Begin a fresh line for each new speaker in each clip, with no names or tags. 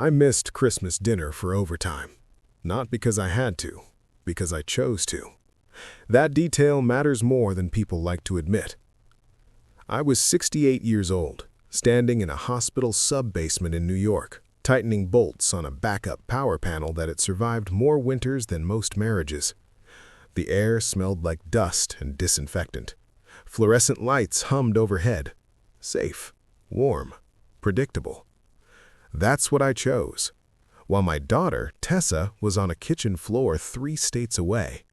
I missed Christmas dinner for overtime. Not because I had to, because I chose to. That detail matters more than people like to admit. I was 68 years old, standing in a hospital sub-basement in New York, tightening bolts on a backup power panel that had survived more winters than most marriages. The air smelled like dust and disinfectant. Fluorescent lights hummed overhead. Safe, warm, predictable. That's what I chose, while my daughter, Tessa, was on a kitchen floor 3 states away.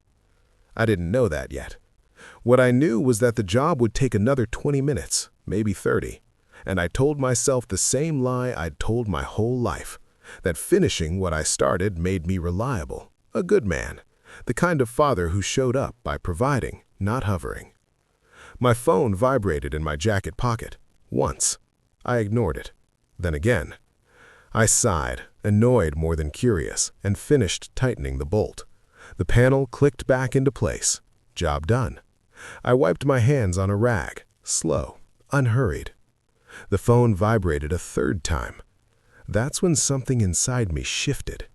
I didn't know that yet. What I knew was that the job would take another 20 minutes, maybe 30, and I told myself the same lie I'd told my whole life, that finishing what I started made me reliable, a good man, the kind of father who showed up by providing, not hovering. My phone vibrated in my jacket pocket. Once. I ignored it. Then again. I sighed, annoyed more than curious, and finished tightening the bolt. The panel clicked back into place. Job done. I wiped my hands on a rag, slow, unhurried. The phone vibrated a 3rd time. That's when something inside me shifted.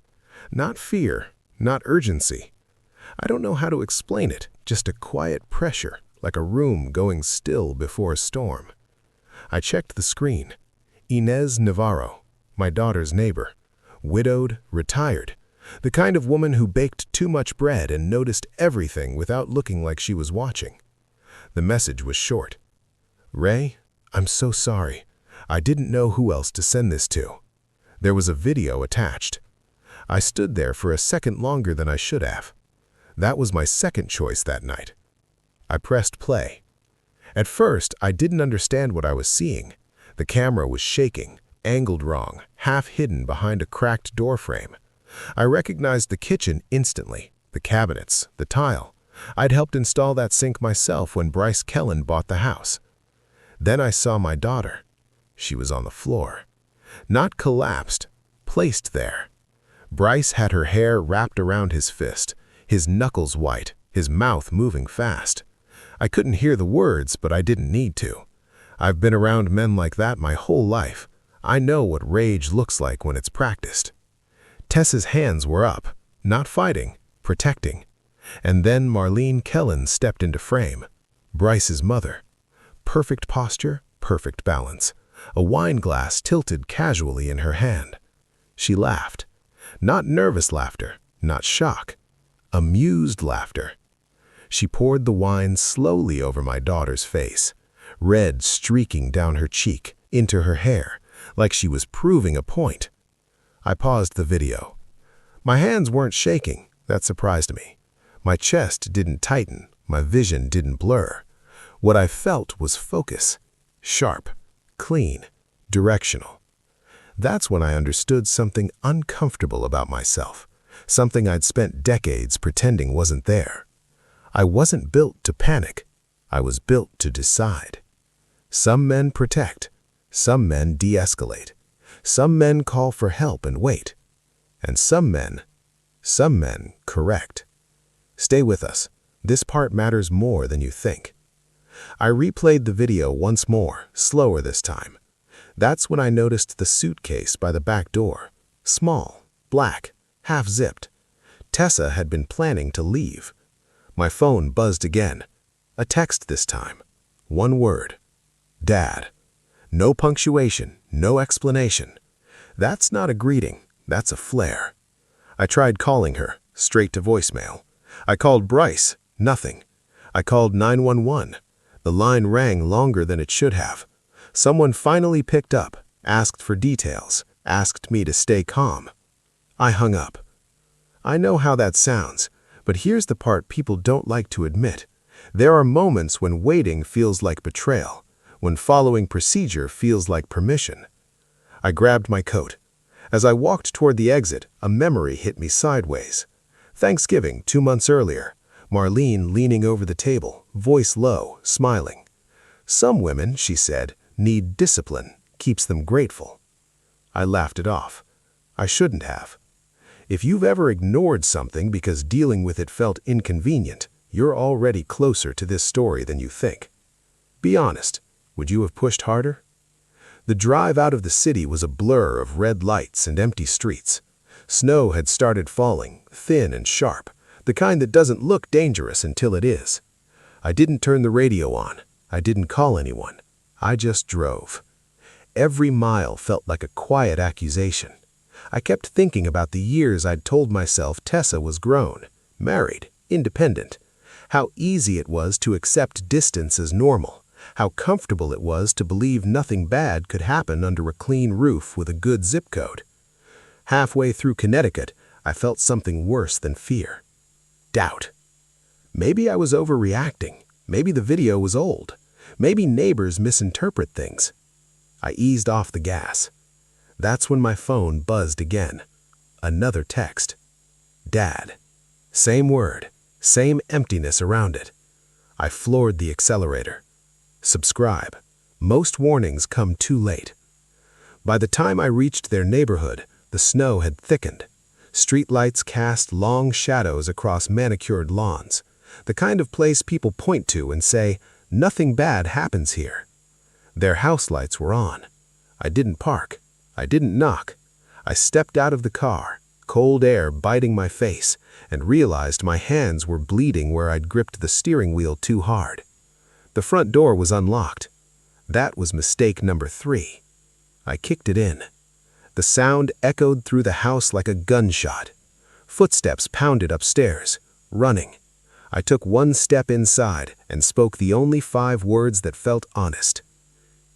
Not fear, not urgency. I don't know how to explain it, just a quiet pressure, like a room going still before a storm. I checked the screen. Inez Navarro, my daughter's neighbor. Widowed, retired. The kind of woman who baked too much bread and noticed everything without looking like she was watching. The message was short. Ray, I'm so sorry. I didn't know who else to send this to. There was a video attached. I stood there for a second longer than I should have. That was my second choice that night. I pressed play. At first, I didn't understand what I was seeing. The camera was shaking, angled wrong, half hidden behind a cracked door frame. I recognized the kitchen instantly, the cabinets, the tile. I'd helped install that sink myself when Bryce Kellen bought the house. Then I saw my daughter. She was on the floor. Not collapsed, placed there. Bryce had her hair wrapped around his fist, his knuckles white, his mouth moving fast. I couldn't hear the words, but I didn't need to. I've been around men like that my whole life. I know what rage looks like when it's practiced. Tessa's hands were up, not fighting, protecting. And then Marlene Kellen stepped into frame. Bryce's mother. Perfect posture, perfect balance. A wine glass tilted casually in her hand. She laughed. Not nervous laughter, not shock. Amused laughter. She poured the wine slowly over my daughter's face, red streaking down her cheek, into her hair, like she was proving a point. I paused the video. My hands weren't shaking, that surprised me. My chest didn't tighten, my vision didn't blur. What I felt was focus, sharp, clean, directional. That's when I understood something uncomfortable about myself, something I'd spent decades pretending wasn't there. I wasn't built to panic. I was built to decide. Some men protect. Some men de-escalate. Some men call for help and wait. And some men correct. Stay with us. This part matters more than you think. I replayed the video once more, slower this time. That's when I noticed the suitcase by the back door. Small, black, half-zipped. Tessa had been planning to leave. My phone buzzed again. A text this time. One word. Dad. No punctuation, no explanation. That's not a greeting, that's a flare. I tried calling her, straight to voicemail. I called Bryce, nothing. I called 911. The line rang longer than it should have. Someone finally picked up, asked for details, asked me to stay calm. I hung up. I know how that sounds, but here's the part people don't like to admit. There are moments when waiting feels like betrayal, when following procedure feels like permission. I grabbed my coat. As I walked toward the exit, a memory hit me sideways. Thanksgiving 2 months earlier, Marlene leaning over the table, voice low, smiling. Some women, she said, need discipline, keeps them grateful. I laughed it off. I shouldn't have. If you've ever ignored something because dealing with it felt inconvenient, you're already closer to this story than you think. Be honest, would you have pushed harder? The drive out of the city was a blur of red lights and empty streets. Snow had started falling, thin and sharp, the kind that doesn't look dangerous until it is. I didn't turn the radio on. I didn't call anyone. I just drove. Every mile felt like a quiet accusation. I kept thinking about the years I'd told myself Tessa was grown, married, independent. How easy it was to accept distance as normal. How comfortable it was to believe nothing bad could happen under a clean roof with a good zip code. Halfway through Connecticut, I felt something worse than fear. Doubt. Maybe I was overreacting. Maybe the video was old. Maybe neighbors misinterpret things. I eased off the gas. That's when my phone buzzed again. Another text. Dad. Same word, same emptiness around it. I floored the accelerator. Subscribe. Most warnings come too late. By the time I reached their neighborhood, the snow had thickened. Streetlights cast long shadows across manicured lawns, the kind of place people point to and say, "Nothing bad happens here." Their house lights were on. I didn't park. I didn't knock. I stepped out of the car, cold air biting my face, and realized my hands were bleeding where I'd gripped the steering wheel too hard. The front door was unlocked. That was mistake number 3. I kicked it in. The sound echoed through the house like a gunshot. Footsteps pounded upstairs, running. I took one step inside and spoke the only 5 words that felt honest.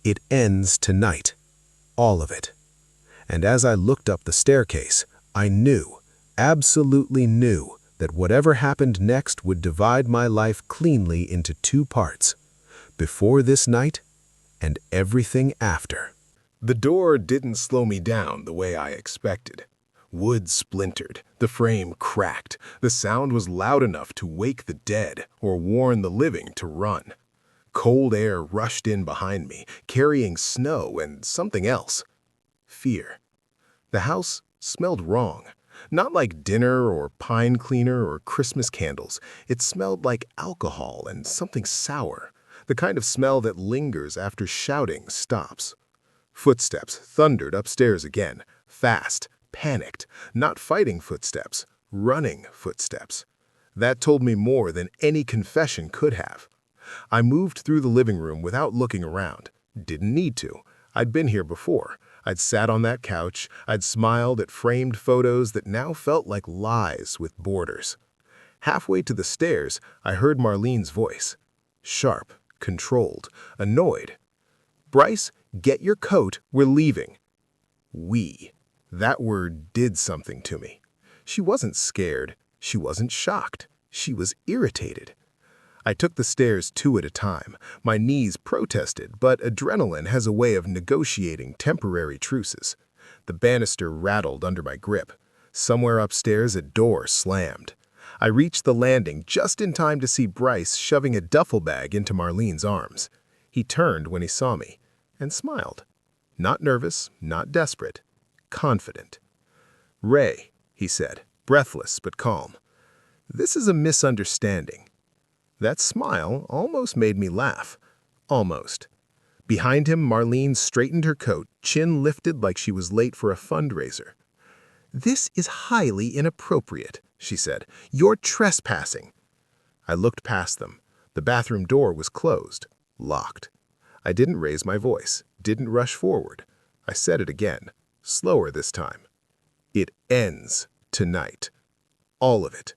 It ends tonight. All of it. And as I looked up the staircase, I knew, absolutely knew, that whatever happened next would divide my life cleanly into 2 parts. Before this night, and everything after. The door didn't slow me down the way I expected. Wood splintered, the frame cracked, the sound was loud enough to wake the dead or warn the living to run. Cold air rushed in behind me, carrying snow and something else. Fear. The house smelled wrong. Not like dinner or pine cleaner or Christmas candles. It smelled like alcohol and something sour. The kind of smell that lingers after shouting stops. Footsteps thundered upstairs again, fast, panicked, not fighting footsteps, running footsteps. That told me more than any confession could have. I moved through the living room without looking around. Didn't need to. I'd been here before. I'd sat on that couch. I'd smiled at framed photos that now felt like lies with borders. Halfway to the stairs, I heard Marlene's voice. Sharp, controlled, annoyed. "Bryce, get your coat, we're leaving." We. That word did something to me. She wasn't scared. She wasn't shocked. She was irritated. I took the stairs 2 at a time. My knees protested, but adrenaline has a way of negotiating temporary truces. The banister rattled under my grip. Somewhere upstairs, a door slammed. I reached the landing just in time to see Bryce shoving a duffel bag into Marlene's arms. He turned when he saw me and smiled. Not nervous, not desperate, confident. "Ray," he said, breathless but calm. "This is a misunderstanding." That smile almost made me laugh. Almost. Behind him, Marlene straightened her coat, chin lifted like she was late for a fundraiser. "This is highly inappropriate," she said. "You're trespassing." I looked past them. The bathroom door was closed, locked. I didn't raise my voice, didn't rush forward. I said it again, slower this time. "It ends tonight. All of it."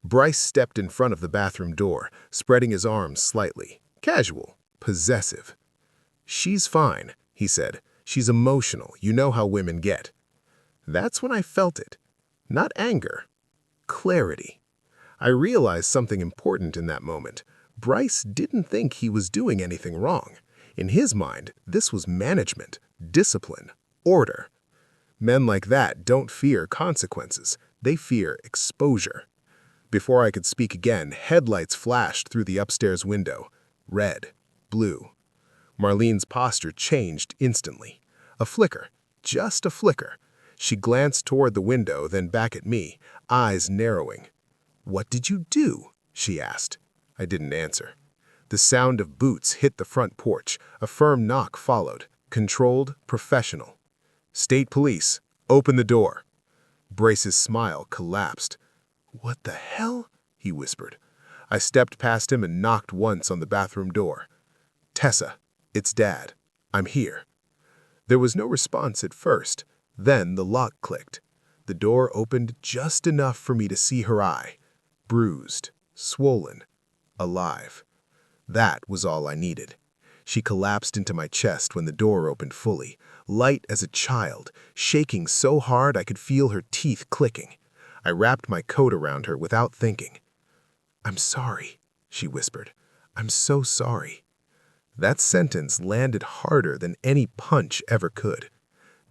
Bryce stepped in front of the bathroom door, spreading his arms slightly. Casual, possessive. "She's fine," he said. "She's emotional. You know how women get." That's when I felt it. Not anger. Clarity. I realized something important in that moment. Bryce didn't think he was doing anything wrong. In his mind, this was management, discipline, order. Men like that don't fear consequences. They fear exposure. Before I could speak again, headlights flashed through the upstairs window. Red, blue. Marlene's posture changed instantly. A flicker, just a flicker. She glanced toward the window, then back at me, eyes narrowing. "What did you do?" she asked. I didn't answer. The sound of boots hit the front porch. A firm knock followed. Controlled, professional. State police, open the door. Bryce's smile collapsed. "What the hell?" he whispered. I stepped past him and knocked once on the bathroom door. "Tessa, it's Dad. I'm here." There was no response at first. Then the lock clicked. The door opened just enough for me to see her eye. Bruised, swollen, alive. That was all I needed. She collapsed into my chest when the door opened fully, light as a child, shaking so hard I could feel her teeth clicking. I wrapped my coat around her without thinking. "I'm sorry," she whispered. "I'm so sorry." That sentence landed harder than any punch ever could.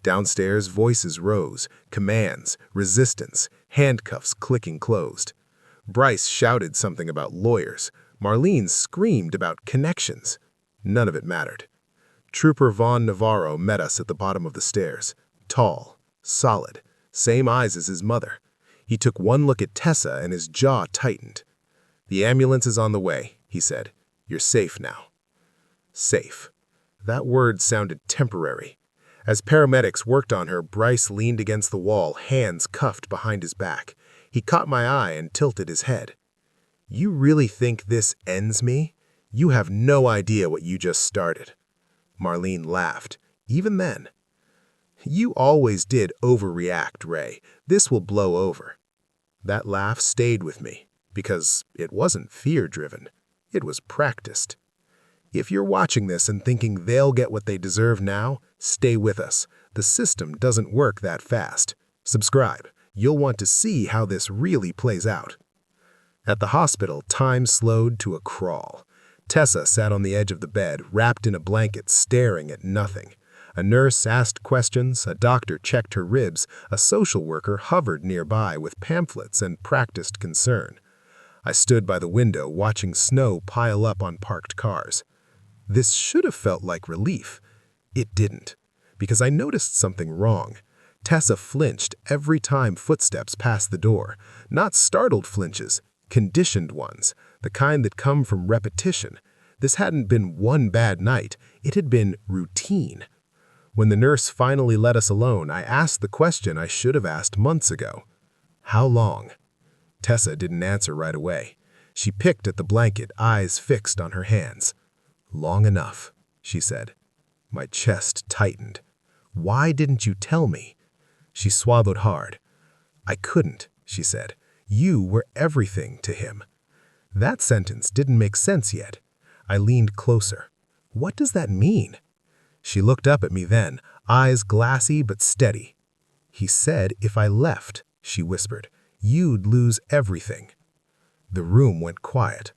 Downstairs, voices rose, commands, resistance, handcuffs clicking closed. Bryce shouted something about lawyers. Marlene screamed about connections. None of it mattered. Trooper Von Navarro met us at the bottom of the stairs. Tall, solid, same eyes as his mother. He took one look at Tessa and his jaw tightened. "The ambulance is on the way," he said. "You're safe now." Safe. That word sounded temporary. As paramedics worked on her, Bryce leaned against the wall, hands cuffed behind his back. He caught my eye and tilted his head. "You really think this ends me? You have no idea what you just started." Marlene laughed. Even then. "You always did overreact, Ray. This will blow over." That laugh stayed with me, because it wasn't fear-driven. It was practiced. If you're watching this and thinking they'll get what they deserve now, stay with us. The system doesn't work that fast. Subscribe. You'll want to see how this really plays out. At the hospital, time slowed to a crawl. Tessa sat on the edge of the bed, wrapped in a blanket, staring at nothing. A nurse asked questions, a doctor checked her ribs, a social worker hovered nearby with pamphlets and practiced concern. I stood by the window watching snow pile up on parked cars. This should have felt like relief. It didn't, because I noticed something wrong. Tessa flinched every time footsteps passed the door. Not startled flinches, conditioned ones, the kind that come from repetition. This hadn't been one bad night, it had been routine. When the nurse finally let us alone, I asked the question I should have asked months ago. "How long?" Tessa didn't answer right away. She picked at the blanket, eyes fixed on her hands. "Long enough," she said. My chest tightened. "Why didn't you tell me?" She swallowed hard. "I couldn't," she said. "You were everything to him." That sentence didn't make sense yet. I leaned closer. "What does that mean?" She looked up at me then, eyes glassy but steady. "He said if I left," she whispered, "you'd lose everything." The room went quiet.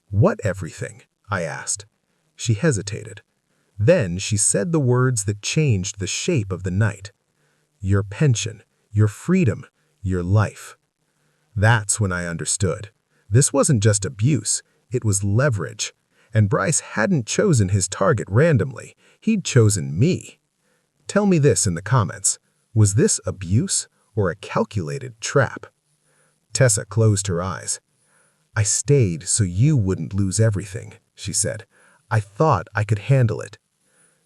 "What everything?" I asked. She hesitated. Then she said the words that changed the shape of the night. "Your pension, your freedom, your life." That's when I understood. This wasn't just abuse, it was leverage. And Bryce hadn't chosen his target randomly, he'd chosen me. Tell me this in the comments. Was this abuse or a calculated trap? Tessa closed her eyes. "I stayed so you wouldn't lose everything," she said. "I thought I could handle it."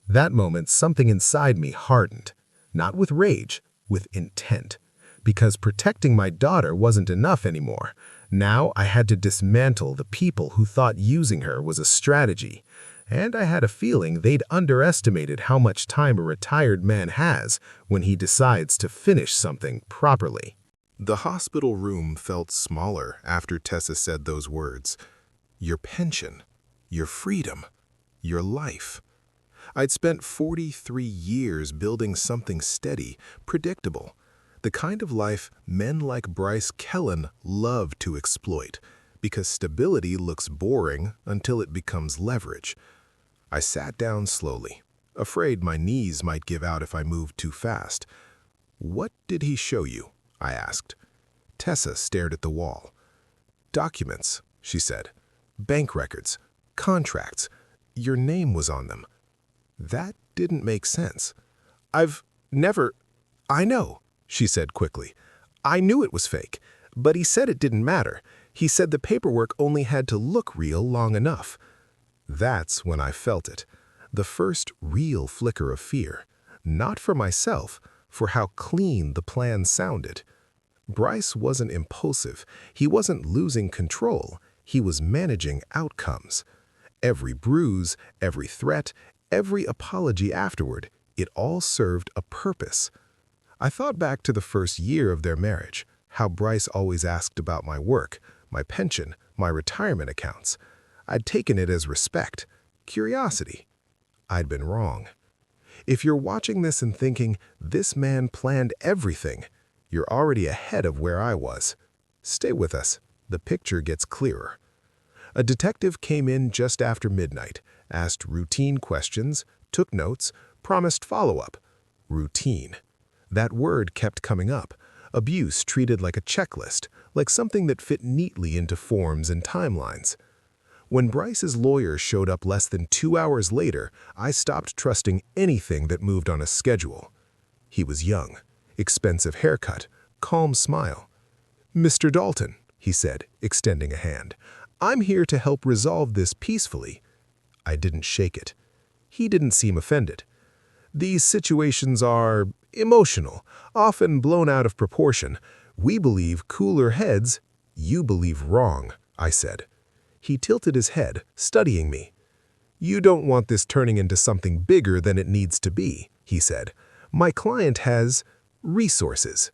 That moment, something inside me hardened. Not with rage, with intent. Because protecting my daughter wasn't enough anymore. Now I had to dismantle the people who thought using her was a strategy. And I had a feeling they'd underestimated how much time a retired man has when he decides to finish something properly. The hospital room felt smaller after Tessa said those words. Your pension, your freedom, your life. I'd spent 43 years building something steady, predictable. The kind of life men like Bryce Kellen love to exploit, because stability looks boring until it becomes leverage. I sat down slowly, afraid my knees might give out if I moved too fast. "What did he show you?" I asked. Tessa stared at the wall. "Documents," she said. "Bank records, contracts. Your name was on them." That didn't make sense. "I've never—" "I know," she said quickly. "I knew it was fake, but he said it didn't matter. He said the paperwork only had to look real long enough." That's when I felt it. The first real flicker of fear. Not for myself, for how clean the plan sounded. Bryce wasn't impulsive. He wasn't losing control. He was managing outcomes. Every bruise, every threat, every apology afterward, it all served a purpose. I thought back to the first year of their marriage, how Bryce always asked about my work, my pension, my retirement accounts. I'd taken it as respect, curiosity. I'd been wrong. If you're watching this and thinking, this man planned everything, you're already ahead of where I was. Stay with us. The picture gets clearer. A detective came in just after midnight, asked routine questions, took notes, promised follow-up. Routine. That word kept coming up. Abuse treated like a checklist, like something that fit neatly into forms and timelines. When Bryce's lawyer showed up less than 2 hours later, I stopped trusting anything that moved on a schedule. He was young, expensive haircut, calm smile. "Mr. Dalton," he said, extending a hand, "I'm here to help resolve this peacefully." I didn't shake it. He didn't seem offended. "These situations are emotional, often blown out of proportion. We believe cooler heads." "You believe wrong," I said. He tilted his head, studying me. "You don't want this turning into something bigger than it needs to be," he said. "My client has resources."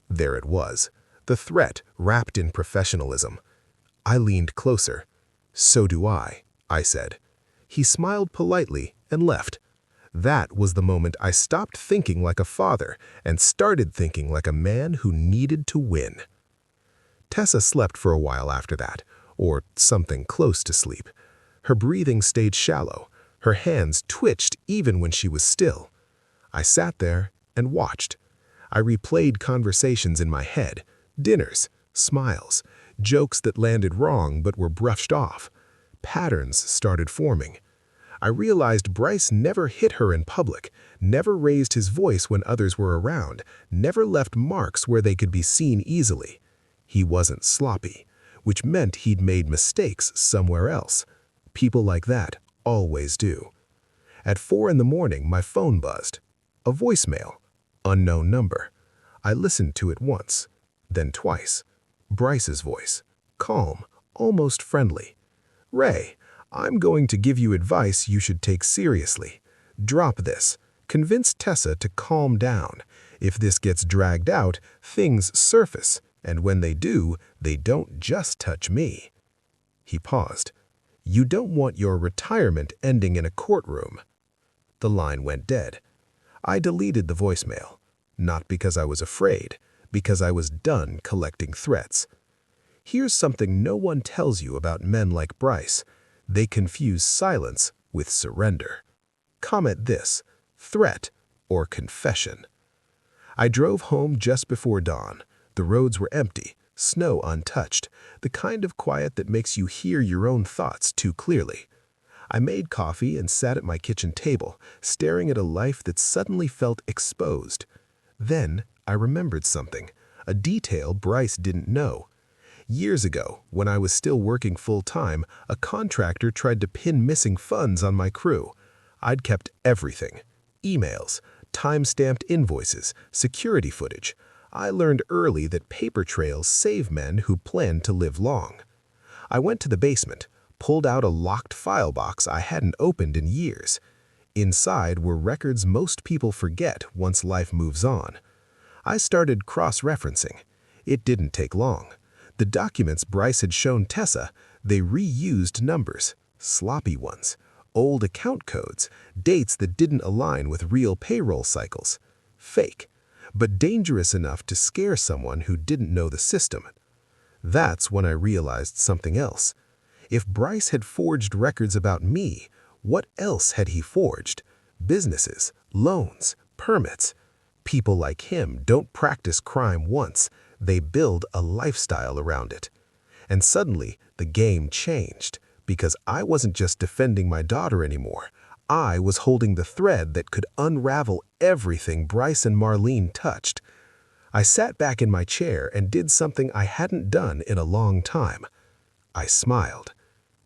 There it was, the threat wrapped in professionalism. I leaned closer. "So do I," I said. He smiled politely and left. That was the moment I stopped thinking like a father and started thinking like a man who needed to win. Tessa slept for a while after that, or something close to sleep. Her breathing stayed shallow. Her hands twitched even when she was still. I sat there and watched. I replayed conversations in my head, dinners, smiles, jokes that landed wrong but were brushed off. Patterns started forming. I realized Bryce never hit her in public, never raised his voice when others were around, never left marks where they could be seen easily. He wasn't sloppy, which meant he'd made mistakes somewhere else. People like that always do. At 4 in the morning, my phone buzzed. A voicemail. Unknown number. I listened to it once, then twice. Bryce's voice. Calm, almost friendly. "Ray, I'm going to give you advice you should take seriously. Drop this. Convince Tessa to calm down. If this gets dragged out, things surface, and when they do, they don't just touch me." He paused. "You don't want your retirement ending in a courtroom." The line went dead. I deleted the voicemail. Not because I was afraid, because I was done collecting threats. Here's something no one tells you about men like Bryce. They confuse silence with surrender. Comment this: threat or confession. I drove home just before dawn. The roads were empty, snow untouched, the kind of quiet that makes you hear your own thoughts too clearly. I made coffee and sat at my kitchen table, staring at a life that suddenly felt exposed. Then I remembered something, a detail Bryce didn't know. Years ago, when I was still working full-time, a contractor tried to pin missing funds on my crew. I'd kept everything: emails, time-stamped invoices, security footage. I learned early that paper trails save men who plan to live long. I went to the basement, pulled out a locked file box I hadn't opened in years. Inside were records most people forget once life moves on. I started cross-referencing. It didn't take long. The documents Bryce had shown Tessa, they reused numbers, sloppy ones, old account codes, dates that didn't align with real payroll cycles. Fake, but dangerous enough to scare someone who didn't know the system. That's when I realized something else. If Bryce had forged records about me, what else had he forged? Businesses, loans, permits. People like him don't practice crime once, they build a lifestyle around it. And suddenly, the game changed, because I wasn't just defending my daughter anymore. I was holding the thread that could unravel everything Bryce and Marlene touched. I sat back in my chair and did something I hadn't done in a long time. I smiled.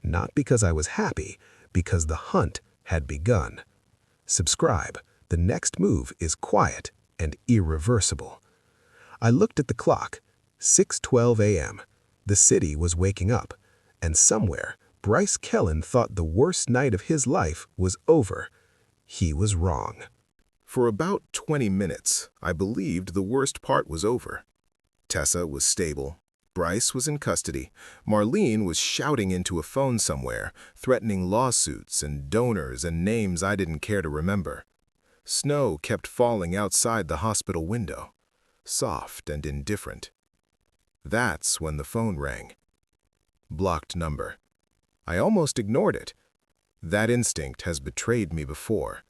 Not because I was happy, because the hunt had begun. Subscribe. The next move is quiet and irreversible. I looked at the clock. 6:12 a.m. The city was waking up, and somewhere, Bryce Kellen thought the worst night of his life was over. He was wrong. For about 20 minutes, I believed the worst part was over. Tessa was stable. Bryce was in custody. Marlene was shouting into a phone somewhere, threatening lawsuits and donors and names I didn't care to remember. Snow kept falling outside the hospital window, soft and indifferent. That's when the phone rang. Blocked number. I almost ignored it. That instinct has betrayed me before.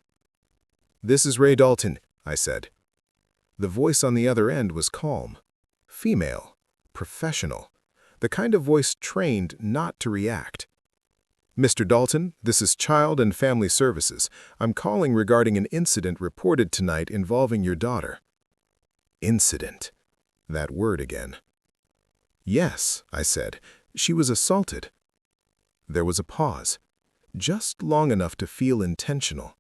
"This is Ray Dalton," I said. The voice on the other end was calm, female, professional, the kind of voice trained not to react. "Mr. Dalton, this is Child and Family Services. I'm calling regarding an incident reported tonight involving your daughter." Incident. That word again. "Yes," I said. "She was assaulted." There was a pause, just long enough to feel intentional.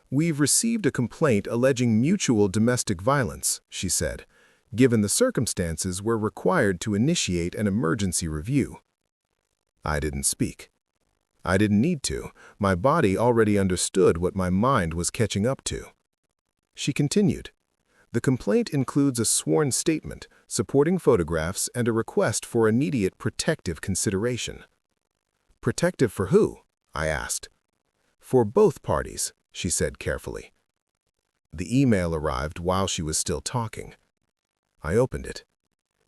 "We've received a complaint alleging mutual domestic violence," she said. "Given the circumstances, we're required to initiate an emergency review." I didn't speak. I didn't need to. My body already understood what my mind was catching up to. She continued. "The complaint includes a sworn statement, supporting photographs, and a request for immediate protective consideration." "Protective for who?" I asked. "For both parties," she said carefully. The email arrived while she was still talking. I opened it.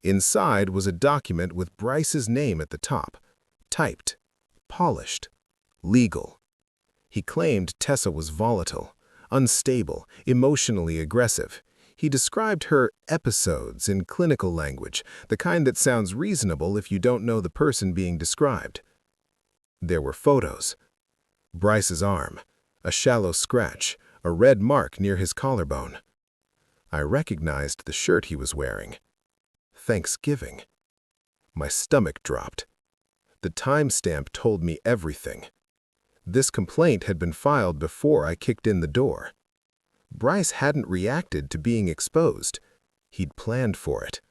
Inside was a document with Bryce's name at the top, typed, polished, legal. He claimed Tessa was volatile, unstable, emotionally aggressive. He described her episodes in clinical language, the kind that sounds reasonable if you don't know the person being described. There were photos. Bryce's arm, a shallow scratch, a red mark near his collarbone. I recognized the shirt he was wearing. Thanksgiving. My stomach dropped. The timestamp told me everything. This complaint had been filed before I kicked in the door. Bryce hadn't reacted to being exposed. He'd planned for it.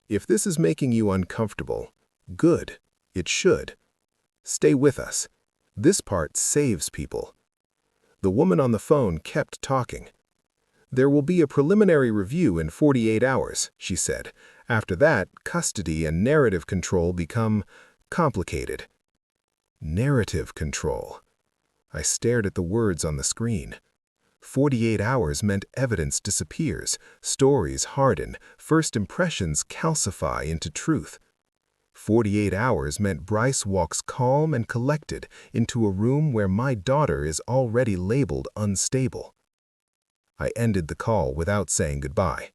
If this is making you uncomfortable, good. It should. Stay with us. This part saves people. The woman on the phone kept talking. "There will be a preliminary review in 48 hours, she said. "After that, custody and narrative control become complicated." Narrative control. I stared at the words on the screen. 48 hours meant evidence disappears, stories harden, first impressions calcify into truth. 48 hours meant Bryce walks calm and collected into a room where my daughter is already labeled unstable. I ended the call without saying goodbye.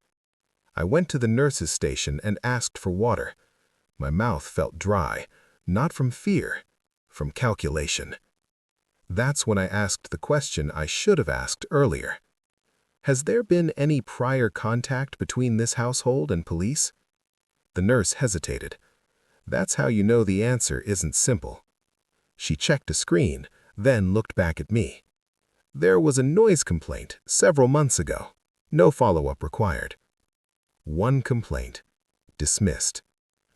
I went to the nurse's station and asked for water. My mouth felt dry, not from fear, from calculation. That's when I asked the question I should have asked earlier. Has there been any prior contact between this household and police? The nurse hesitated. That's how you know the answer isn't simple. She checked a screen, then looked back at me. There was a noise complaint several months ago. No follow-up required. One complaint. Dismissed.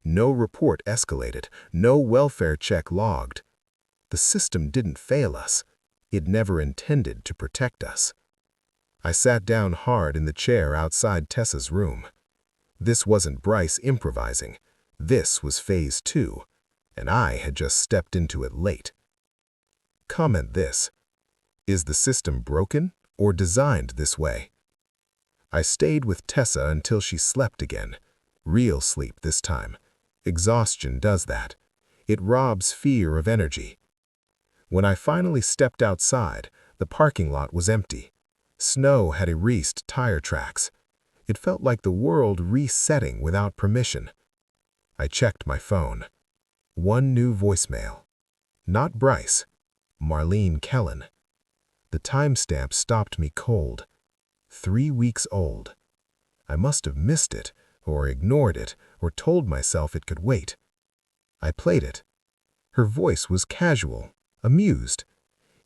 No report escalated. No welfare check logged. The system didn't fail us. It never intended to protect us. I sat down hard in the chair outside Tessa's room. This wasn't Bryce improvising. This was phase 2, and I had just stepped into it late. Comment this. Is the system broken or designed this way? I stayed with Tessa until she slept again. Real sleep this time. Exhaustion does that. It robs fear of energy. When I finally stepped outside, the parking lot was empty. Snow had erased tire tracks. It felt like the world resetting without permission. I checked my phone. One new voicemail. Not Bryce. Marlene Kellen. The timestamp stopped me cold. 3 weeks old. I must have missed it, or ignored it, or told myself it could wait. I played it. Her voice was casual, amused.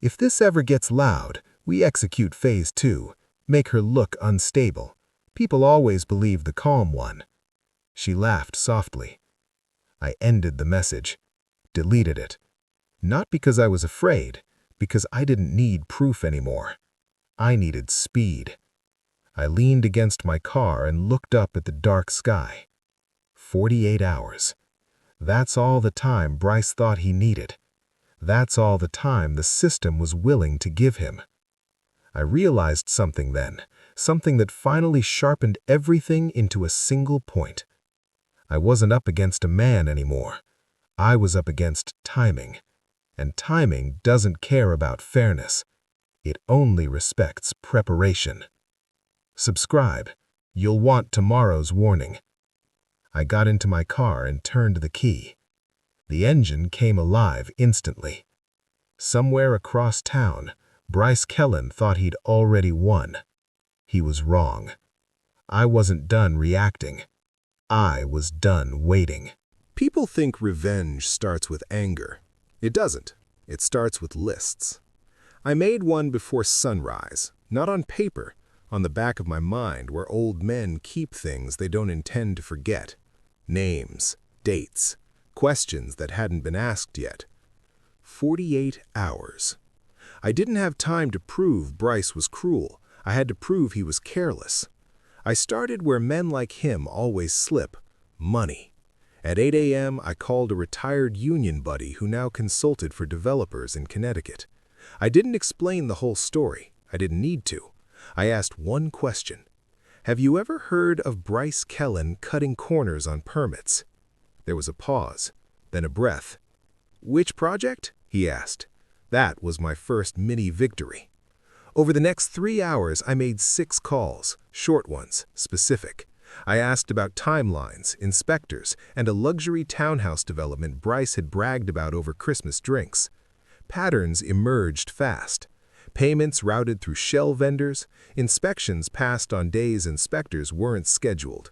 If this ever gets loud, we execute phase 2, make her look unstable. People always believe the calm one. She laughed softly. I ended the message, deleted it. Not because I was afraid, because I didn't need proof anymore. I needed speed. I leaned against my car and looked up at the dark sky. 48 hours. That's all the time Bryce thought he needed. That's all the time the system was willing to give him. I realized something then, something that finally sharpened everything into a single point. I wasn't up against a man anymore. I was up against timing. And timing doesn't care about fairness. It only respects preparation. Subscribe. You'll want tomorrow's warning. I got into my car and turned the key. The engine came alive instantly. Somewhere across town, Bryce Kellen thought he'd already won. He was wrong. I wasn't done reacting. I was done waiting. People think revenge starts with anger. It doesn't. It starts with lists. I made one before sunrise, not on paper, on the back of my mind where old men keep things they don't intend to forget. Names, dates, questions that hadn't been asked yet. 48 hours. I didn't have time to prove Bryce was cruel. I had to prove he was careless. I started where men like him always slip: money. At 8 a.m., I called a retired union buddy who now consulted for developers in Connecticut. I didn't explain the whole story. I didn't need to. I asked one question. Have you ever heard of Bryce Kellen cutting corners on permits? There was a pause, then a breath. Which project? He asked. That was my first mini victory. Over the next 3 hours, I made 6 calls, short ones, specific. I asked about timelines, inspectors, and a luxury townhouse development Bryce had bragged about over Christmas drinks. Patterns emerged fast. Payments routed through shell vendors, inspections passed on days inspectors weren't scheduled.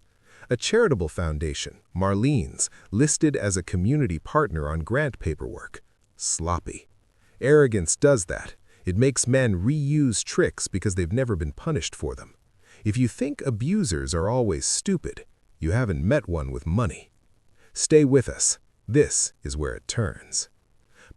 A charitable foundation, Marlene's, listed as a community partner on grant paperwork. Sloppy. Arrogance does that. It makes men reuse tricks because they've never been punished for them. If you think abusers are always stupid, you haven't met one with money. Stay with us. This is where it turns.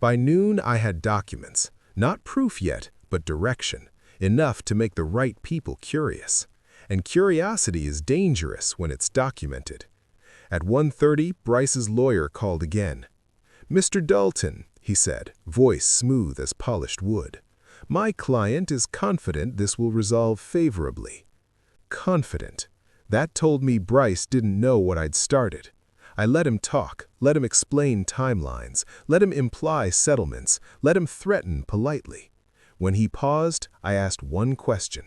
By noon, I had documents. Not proof yet, but direction. Enough to make the right people curious. And curiosity is dangerous when it's documented. At 1:30, Bryce's lawyer called again. "Mr. Dalton," he said, voice smooth as polished wood. "My client is confident this will resolve favorably." Confident. That told me Bryce didn't know what I'd started. I let him talk, let him explain timelines, let him imply settlements, let him threaten politely. When he paused, I asked one question.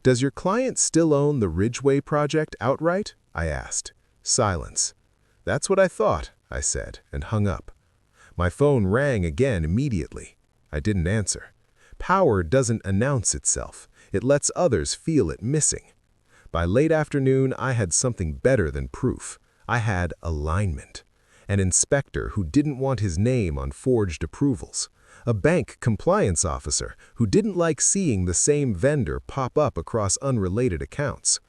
"Does your client still own the Ridgeway project outright?" I asked. Silence. "That's what I thought," I said, and hung up. My phone rang again immediately. I didn't answer. Power doesn't announce itself. It lets others feel it missing. By late afternoon, I had something better than proof. I had alignment. An inspector who didn't want his name on forged approvals. A bank compliance officer who didn't like seeing the same vendor pop up across unrelated accounts.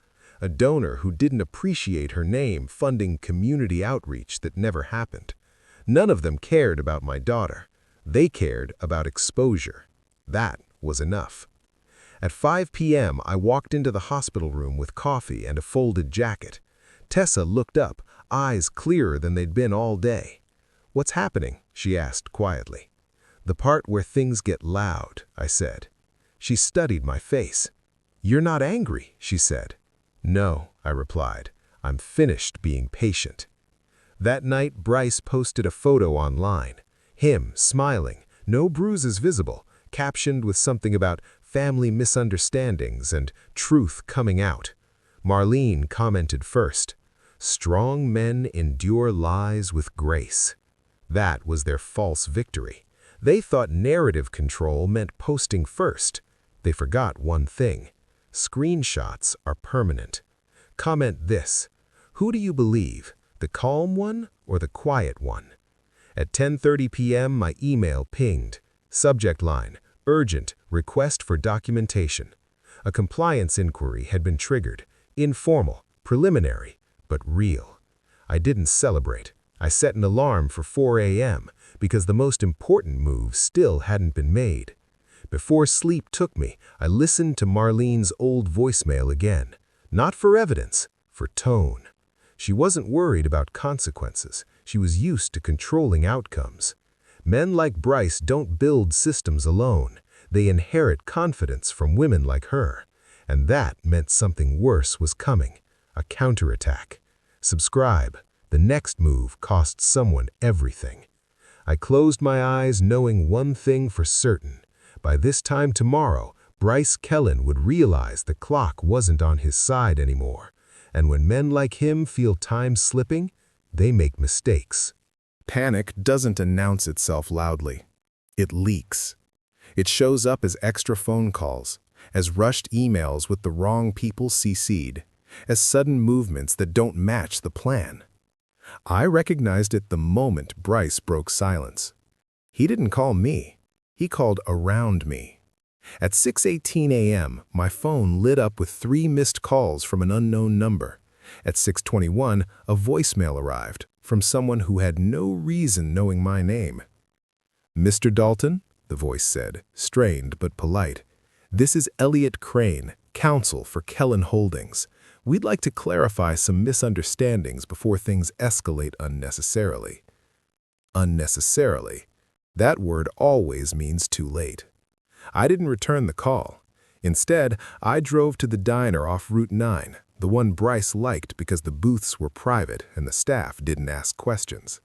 A donor who didn't appreciate her name funding community outreach that never happened. None of them cared about my daughter. They cared about exposure. That was enough. At 5 p.m., I walked into the hospital room with coffee and a folded jacket. Tessa looked up, eyes clearer than they'd been all day. "What's happening?" she asked quietly. "The part where things get loud," I said. She studied my face. "You're not angry," she said. "No," I replied. "I'm finished being patient." That night, Bryce posted a photo online. Him, smiling, no bruises visible, captioned with something about family misunderstandings and truth coming out. Marlene commented first. "Strong men endure lies with grace." That was their false victory. They thought narrative control meant posting first. They forgot one thing. Screenshots are permanent. Comment this. Who do you believe, the calm one or the quiet one? At 10:30 p.m., my email pinged. Subject line, Urgent, request for documentation. A compliance inquiry had been triggered. Informal, preliminary, but real. I didn't celebrate. I set an alarm for 4 a.m. because the most important move still hadn't been made. Before sleep took me, I listened to Marlene's old voicemail again. Not for evidence, for tone. She wasn't worried about consequences. She was used to controlling outcomes. Men like Bryce don't build systems alone. They inherit confidence from women like her. And that meant something worse was coming. A counterattack. Subscribe. The next move cost someone everything. I closed my eyes knowing one thing for certain. By this time tomorrow, Bryce Kellen would realize the clock wasn't on his side anymore. And when men like him feel time slipping, they make mistakes. Panic doesn't announce itself loudly. It leaks. It shows up as extra phone calls, as rushed emails with the wrong people CC'd, as sudden movements that don't match the plan. I recognized it the moment Bryce broke silence. He didn't call me. He called around me. At 6:18 a.m., my phone lit up with 3 missed calls from an unknown number. At 6:21, a voicemail arrived from someone who had no reason knowing my name. "Mr. Dalton," the voice said, strained but polite. "This is Elliot Crane, counsel for Kellen Holdings. We'd like to clarify some misunderstandings before things escalate unnecessarily." Unnecessarily. That word always means too late. I didn't return the call. Instead, I drove to the diner off Route 9, the one Bryce liked because the booths were private and the staff didn't ask questions.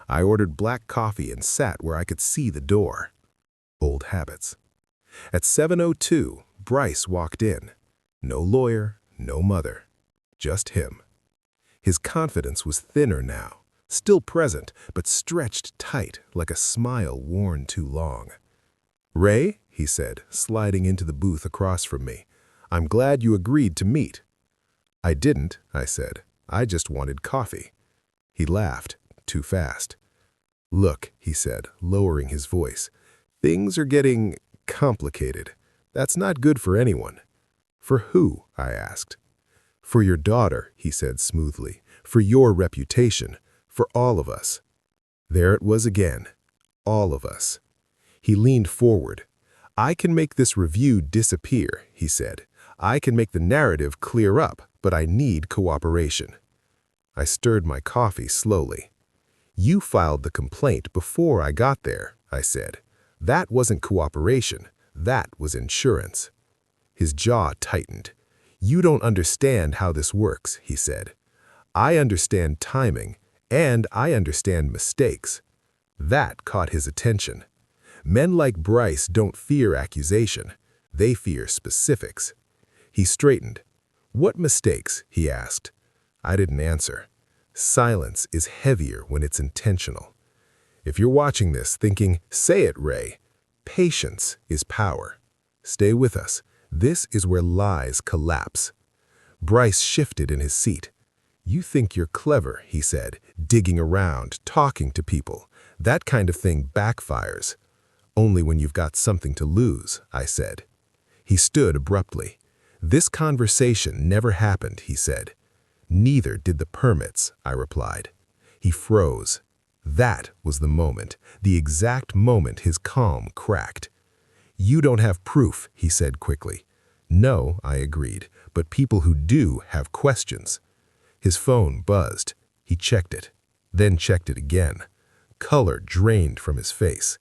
I ordered black coffee and sat where I could see the door. Old habits. At 7:02, Bryce walked in. No lawyer, no mother. Just him. His confidence was thinner now, still present, but stretched tight like a smile worn too long. "Ray," he said, sliding into the booth across from me, "I'm glad you agreed to meet." "I didn't," I said. "I just wanted coffee." He laughed, too fast. "Look," he said, lowering his voice, "things are getting complicated. That's not good for anyone." "For who?" I asked. "For your daughter," he said smoothly. "For your reputation. For all of us." There it was again. All of us. He leaned forward. "I can make this review disappear," he said. "I can make the narrative clear up, but I need cooperation." I stirred my coffee slowly. "You filed the complaint before I got there," I said. "That wasn't cooperation. That was insurance." His jaw tightened. "You don't understand how this works," he said. "I understand timing, and I understand mistakes." That caught his attention. Men like Bryce don't fear accusation. They fear specifics. He straightened. "What mistakes?" he asked. I didn't answer. Silence is heavier when it's intentional. If you're watching this thinking, "Say it, Ray," patience is power. Stay with us. This is where lies collapse. Bryce shifted in his seat. "You think you're clever," he said, digging around, talking to people. "That kind of thing backfires." "Only when you've got something to lose," I said. He stood abruptly. "This conversation never happened," he said. "Neither did the permits," I replied. He froze. That was the moment, the exact moment his calm cracked. "You don't have proof," he said quickly. "No," I agreed, "but people who do have questions." His phone buzzed. He checked it, then checked it again. Color drained from his face.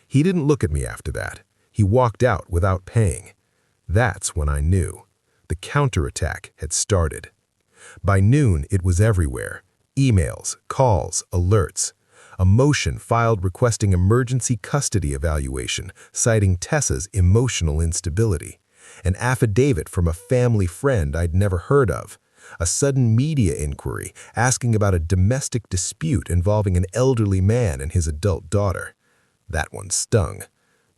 He didn't look at me after that. He walked out without paying. That's when I knew. The counterattack had started. By noon, it was everywhere. Emails, calls, alerts. A motion filed requesting emergency custody evaluation, citing Tessa's emotional instability. An affidavit from a family friend I'd never heard of. A sudden media inquiry asking about a domestic dispute involving an elderly man and his adult daughter. That one stung.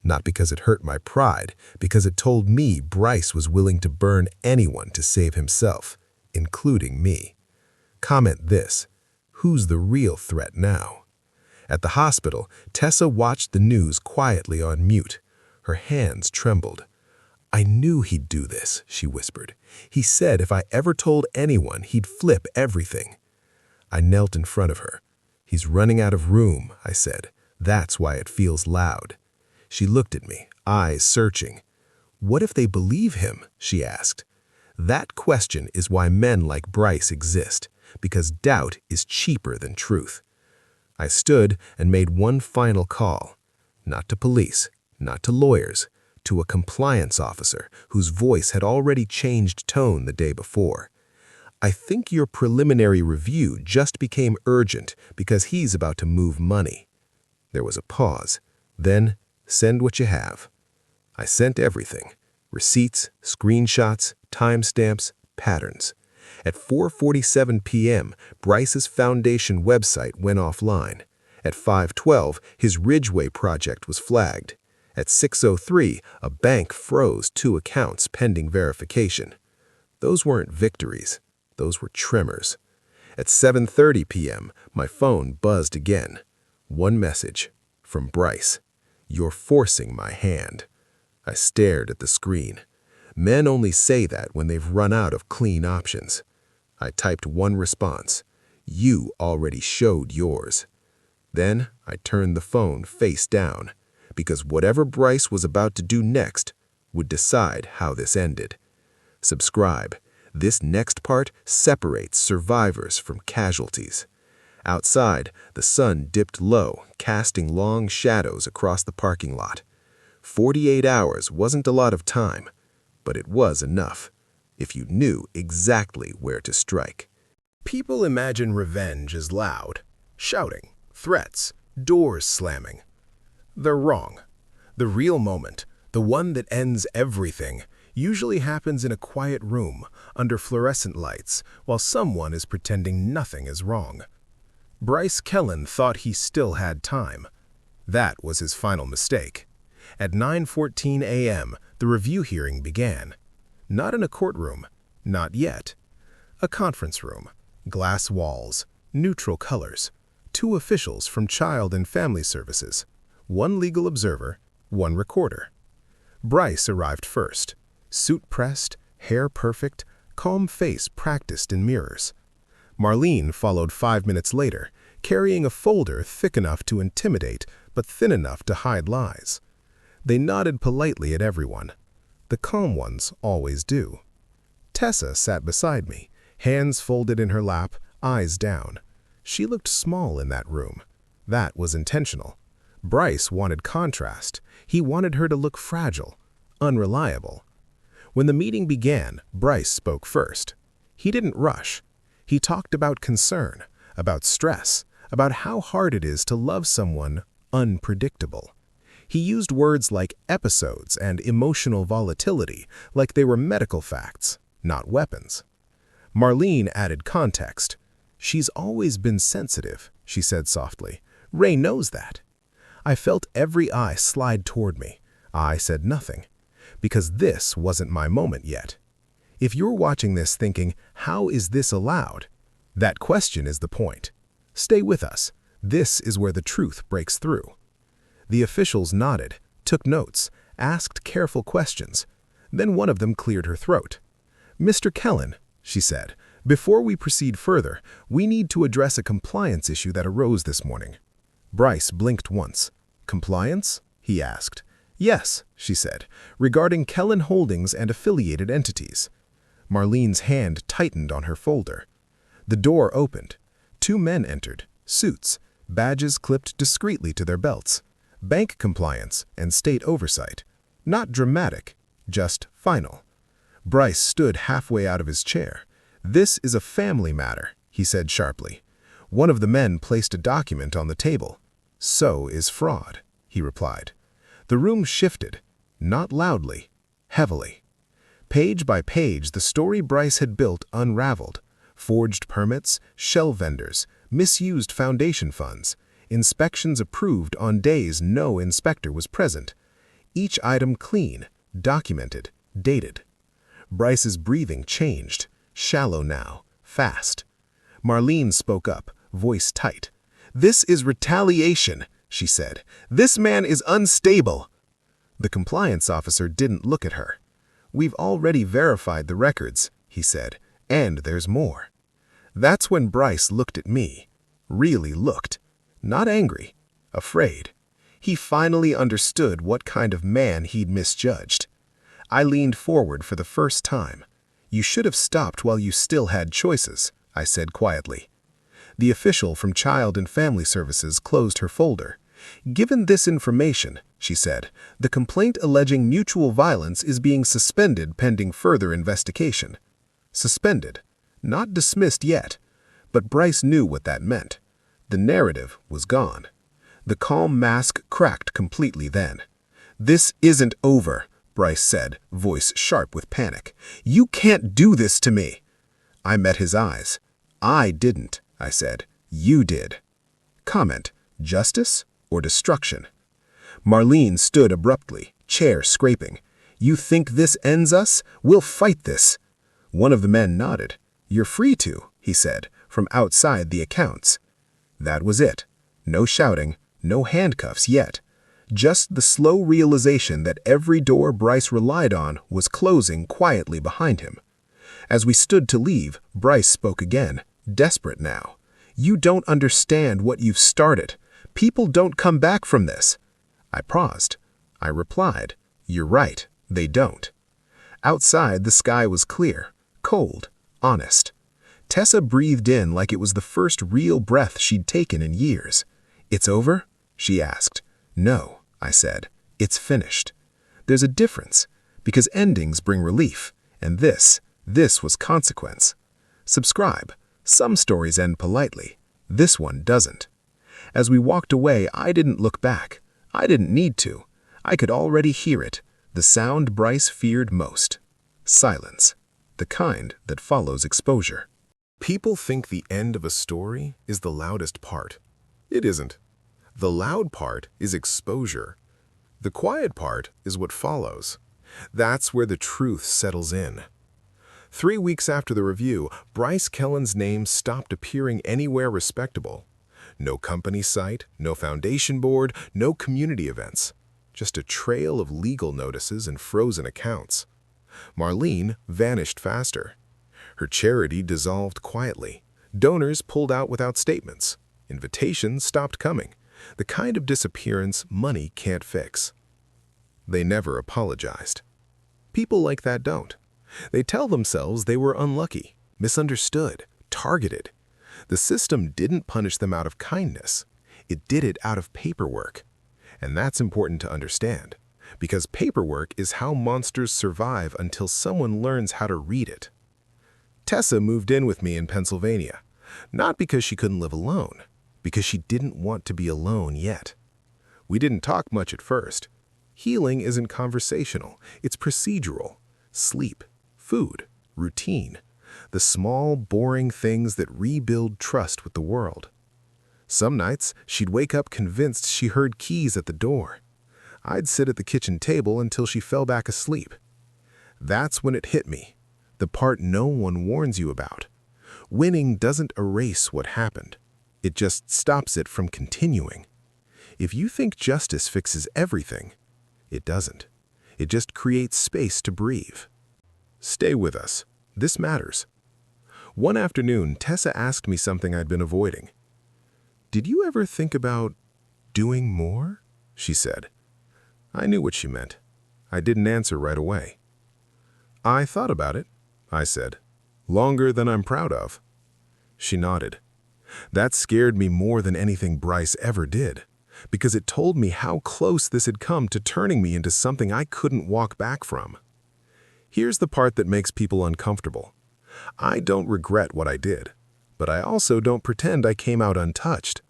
Not because it hurt my pride, because it told me Bryce was willing to burn anyone to save himself, including me. Comment this: who's the real threat now? At the hospital, Tessa watched the news quietly on mute. Her hands trembled. "I knew he'd do this," she whispered. "He said if I ever told anyone, he'd flip everything." I knelt in front of her. "He's running out of room," I said. "That's why it feels loud." She looked at me, eyes searching. "What if they believe him?" she asked. That question is why men like Bryce exist, because doubt is cheaper than truth. I stood and made one final call. Not to police, not to lawyers, to a compliance officer whose voice had already changed tone the day before. "I think your preliminary review just became urgent because he's about to move money." There was a pause. Then, "Send what you have." I sent everything. Receipts, screenshots, timestamps, patterns. At 4:47 p.m., Bryce's foundation website went offline. At 5:12, his Ridgeway project was flagged. At 6:03, a bank froze 2 accounts pending verification. Those weren't victories. Those were tremors. At 7:30 p.m., my phone buzzed again. One message from Bryce. "You're forcing my hand." I stared at the screen. Men only say that when they've run out of clean options. I typed one response. "You already showed yours." Then I turned the phone face down, because whatever Bryce was about to do next would decide how this ended. Subscribe. This next part separates survivors from casualties. Outside, the sun dipped low, casting long shadows across the parking lot. 48 hours wasn't a lot of time, but it was enough, if you knew exactly where to strike. People imagine revenge as loud, shouting, threats, doors slamming. They're wrong. The real moment, the one that ends everything, usually happens in a quiet room, under fluorescent lights, while someone is pretending nothing is wrong. Bryce Kellen thought he still had time. That was his final mistake. At 9:14 a.m., the review hearing began. Not in a courtroom, not yet. A conference room, glass walls, neutral colors, 2 officials from Child and Family Services, 1 legal observer, 1 recorder. Bryce arrived first, suit pressed, hair perfect, calm face practiced in mirrors. Marlene followed 5 minutes later, carrying a folder thick enough to intimidate but thin enough to hide lies. They nodded politely at everyone. The calm ones always do. Tessa sat beside me, hands folded in her lap, eyes down. She looked small in that room. That was intentional. Bryce wanted contrast. He wanted her to look fragile, unreliable. When the meeting began, Bryce spoke first. He didn't rush. He talked about concern, about stress, about how hard it is to love someone unpredictable. He used words like episodes and emotional volatility like they were medical facts, not weapons. Marlene added context. "She's always been sensitive," she said softly. "Ray knows that." I felt every eye slide toward me. I said nothing, because this wasn't my moment yet. If you're watching this thinking, "How is this allowed?" that question is the point. Stay with us. This is where the truth breaks through. The officials nodded, took notes, asked careful questions. Then one of them cleared her throat. "Mr. Kellen," she said, "before we proceed further, we need to address a compliance issue that arose this morning." Bryce blinked once. "Compliance?" he asked. "Yes," she said, "regarding Kellen Holdings and affiliated entities." Marlene's hand tightened on her folder. The door opened. 2 men entered, suits, badges clipped discreetly to their belts. Bank compliance and state oversight. Not dramatic, just final. Bryce stood halfway out of his chair. "This is a family matter," he said sharply. One of the men placed a document on the table. "So is fraud," he replied. The room shifted, not loudly, heavily. Page by page, the story Bryce had built unraveled. Forged permits, shell vendors, misused foundation funds, inspections approved on days no inspector was present. Each item clean, documented, dated. Bryce's breathing changed, shallow now, fast. Marlene spoke up, voice tight. "This is retaliation," she said. "This man is unstable." The compliance officer didn't look at her. "We've already verified the records," he said, "and there's more." That's when Bryce looked at me. Really looked. Not angry. Afraid. He finally understood what kind of man he'd misjudged. I leaned forward for the first time. "You should have stopped while you still had choices," I said quietly. The official from Child and Family Services closed her folder. "Given this information," she said, "the complaint alleging mutual violence is being suspended pending further investigation." Suspended. Not dismissed yet. But Bryce knew what that meant. The narrative was gone. The calm mask cracked completely then. "This isn't over," Bryce said, voice sharp with panic. "You can't do this to me." I met his eyes. "I didn't," I said. "You did." Comment: justice or destruction? Marlene stood abruptly, chair scraping. "You think this ends us? We'll fight this." One of the men nodded. "You're free to," he said, from outside the accounts. That was it. No shouting, no handcuffs yet. Just the slow realization that every door Bryce relied on was closing quietly behind him. As we stood to leave, Bryce spoke again, desperate now. "You don't understand what you've started. People don't come back from this." I paused. I replied, "You're right, they don't." Outside, the sky was clear, cold, honest. Tessa breathed in like it was the first real breath she'd taken in years. "It's over?" she asked. "No," I said. "It's finished." There's a difference, because endings bring relief, and this was consequence. Subscribe. Some stories end politely. This one doesn't. As we walked away, I didn't look back. I didn't need to. I could already hear it, the sound Bryce feared most. Silence. The kind that follows exposure. People think the end of a story is the loudest part. It isn't. The loud part is exposure. The quiet part is what follows. That's where the truth settles in. 3 weeks after the review, Bryce Kellen's name stopped appearing anywhere respectable. No company site, no foundation board, no community events. Just a trail of legal notices and frozen accounts. Marlene vanished faster. Her charity dissolved quietly. Donors pulled out without statements. Invitations stopped coming. The kind of disappearance money can't fix. They never apologized. People like that don't. They tell themselves they were unlucky, misunderstood, targeted. The system didn't punish them out of kindness. It did it out of paperwork. And that's important to understand, because paperwork is how monsters survive until someone learns how to read it. Tessa moved in with me in Pennsylvania, not because she couldn't live alone, because she didn't want to be alone yet. We didn't talk much at first. Healing isn't conversational, it's procedural. Sleep, food, routine, the small, boring things that rebuild trust with the world. Some nights, she'd wake up convinced she heard keys at the door. I'd sit at the kitchen table until she fell back asleep. That's when it hit me, the part no one warns you about. Winning doesn't erase what happened. It just stops it from continuing. If you think justice fixes everything, it doesn't. It just creates space to breathe. Stay with us. This matters. One afternoon, Tessa asked me something I'd been avoiding. "Did you ever think about doing more?" she said. I knew what she meant. I didn't answer right away. "I thought about it," I said. "Longer than I'm proud of." She nodded. That scared me more than anything Bryce ever did, because it told me how close this had come to turning me into something I couldn't walk back from. Here's the part that makes people uncomfortable. I don't regret what I did, but I also don't pretend I came out untouched.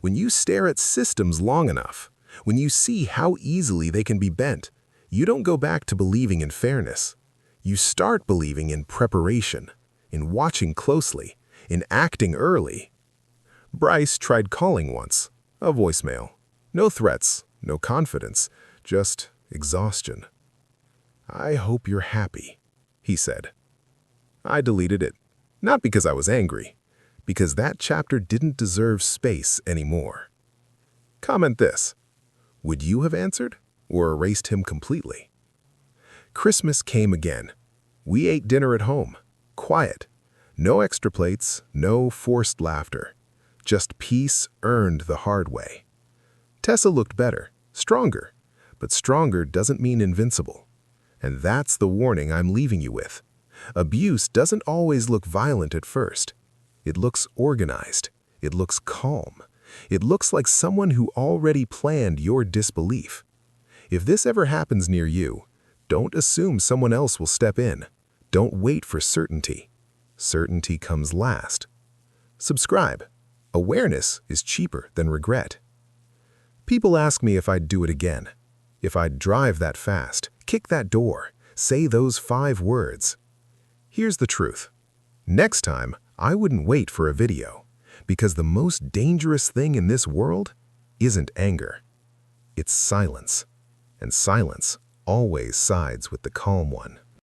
When you stare at systems long enough, when you see how easily they can be bent, you don't go back to believing in fairness. You start believing in preparation, in watching closely, in acting early. Bryce tried calling once, a voicemail. No threats, no confidence, just exhaustion. "I hope you're happy," he said. I deleted it, not because I was angry, because that chapter didn't deserve space anymore. Comment this. Would you have answered? or erased him completely. Christmas came again. We ate dinner at home. Quiet. No extra plates, no forced laughter. Just peace earned the hard way. Tessa looked better, stronger, but stronger doesn't mean invincible. And that's the warning I'm leaving you with. Abuse doesn't always look violent at first. It looks organized. It looks calm. It looks like someone who already planned your disbelief. If this ever happens near you, don't assume someone else will step in. Don't wait for certainty. Certainty comes last. Subscribe. Awareness is cheaper than regret. People ask me if I'd do it again. If I'd drive that fast, kick that door, say those 5 words. Here's the truth. Next time, I wouldn't wait for a video, because the most dangerous thing in this world isn't anger. It's silence. And silence always sides with the calm one.